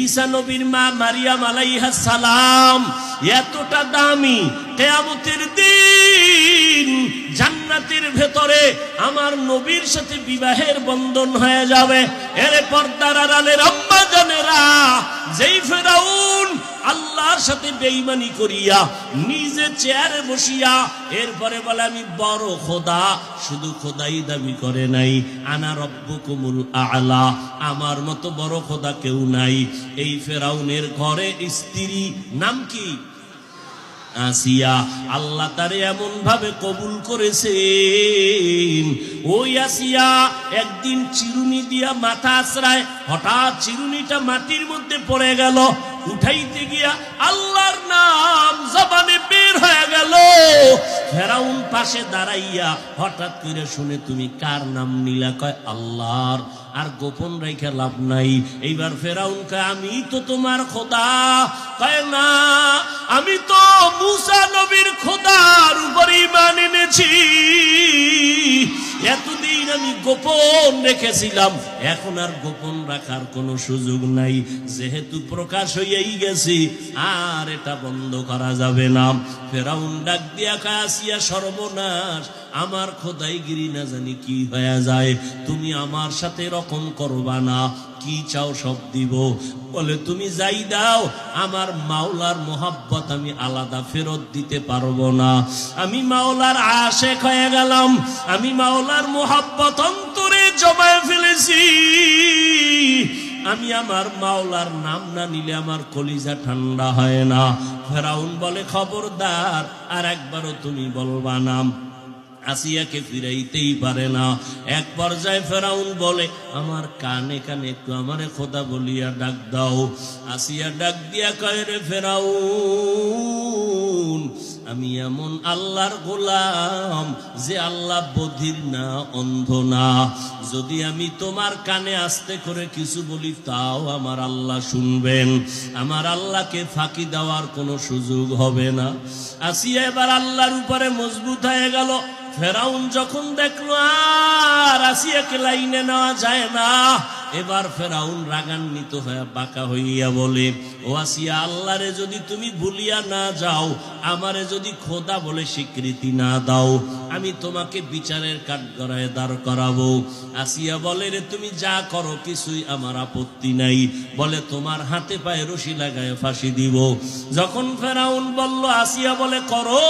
ঈসা নবীর মা মারিয়াম আলাইহিস সালাম এতটা দামি, কিয়ামতের দিন জান্নাতের ভেতরে আমার নবীর সাথে বিবাহের বন্ধন হয়ে যাবে। এর পর্দার আড়ালের আম্মা জানেরা, যেই ফেরাউন আল্লাহর সাথে বেঈমানি করিয়া নিজে চেয়ারে বসিয়া এরপরে বলে আমি বড় খোদা, শুধু খোদাই দাবি করে নাই, আনা রব্বুকুমুল আ'লা, আমার মতো বড় খোদা কেউ নাই। এই ফেরাউনের ঘরে স্ত্রী নাম কি? আসিয়া। আল্লাহ তারে এমন ভাবে কবুল করেছেন, ওই আসিয়া একদিন চিরুনি দিয়া মাথা আছড়ায়, হঠাৎ চিরুনিটা মাটির মধ্যে পড়ে গেল, উঠাইতে গিয়া আল্লাহর নাম জবানে বের হয়ে গেল। ফেরাউন পাশে দাঁড়াইয়া হঠাৎ করে শুনে, তুমি কার নাম নিলা? কয় আল্লাহর। আর গোপন রেখে লাভ নাই। এইবার ফেরাউন কয় আমি তো তোমার খোদা। কয় না, আমি তো মুসা নবীর খোদার উপর ঈমান এনেছি, এতদিন আমি গোপন রেখেছিলাম, এখন আর গোপন রাখার কোনো সুযোগ নাই, যেহেতু প্রকাশ হয়েই গেছি আর এটা বন্ধ করা যাবে না। ফেরাউন ডাক দিয়া কয় আসিয়া সর্বনাশ, আমার খোদাইগিরি না জানি কি হয়ে যায়, তুমি আমার সাথে এরকম করবা না, কি চাও সব দিব। বলে তুমি যাই দাও, আমার মাওলার মোহাব্বত আমি আলাদা ফেরত দিতে পারবো না, আমি মাওলার আশেক হয়ে গেলাম, আমি মাওলার মোহাব্বত অন্তরে জমায়ে ফেলেছি, আমি আমার মাওলার নাম না নিলে আমার কলিজা ঠান্ডা হয় না। ফেরাউন বলে খবরদার, আর একবারও তুমি বলবা না। আসিয়াকে ফিরাইতেই পারে না। এক পর্যায়ে ফেরাউন বলে আমার কানে কানে একটু আমারে খোদা বলিয়া ডাক দাও। আসিয়া ডাক দিয়া কয়, রে ফেরাউন, আমি এমন আল্লাহর গোলাম যে আল্লাহ বধির না, অন্ধ না, যদি আমি তোমার কানে আস্তে করে কিছু বলি তাও আমার আল্লাহ শুনবেন, আমার আল্লাহকে ফাঁকি দেওয়ার কোনো সুযোগ হবে না। আসিয়া এবার আল্লাহর উপরে মজবুত হয়ে গেল। ফেরাউন যখন দেখলো আর আসিয়াকে লাইনে নেওয়া যায় না, এবার ফেরাউন রাগান্বিত হয়ে বাঁকা হইয়া বলে, ও আসিয়া, আল্লাহরে যদি তুমি ভুলিয়া না যাও, আমারে যদি খোদা বলে স্বীকৃতি না দাও, আমি তোমাকে বিচারের কাঠগড়ায় দাঁড় করাবো। আসিয়া বলে, রে তুমি যা করো কিছুই আমার আপত্তি নাই, বলে তোমার হাতে পায়ে রশি লাগায় ফাঁসি দিব। যখন ফেরাউন বলল, আসিয়া বলে করো,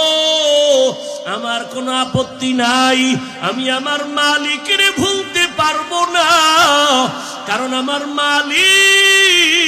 আমার কোনো আপত্তি নাই, আমি আমার মালিকের ভুলতে পারবো না, কারণ আমার মালিক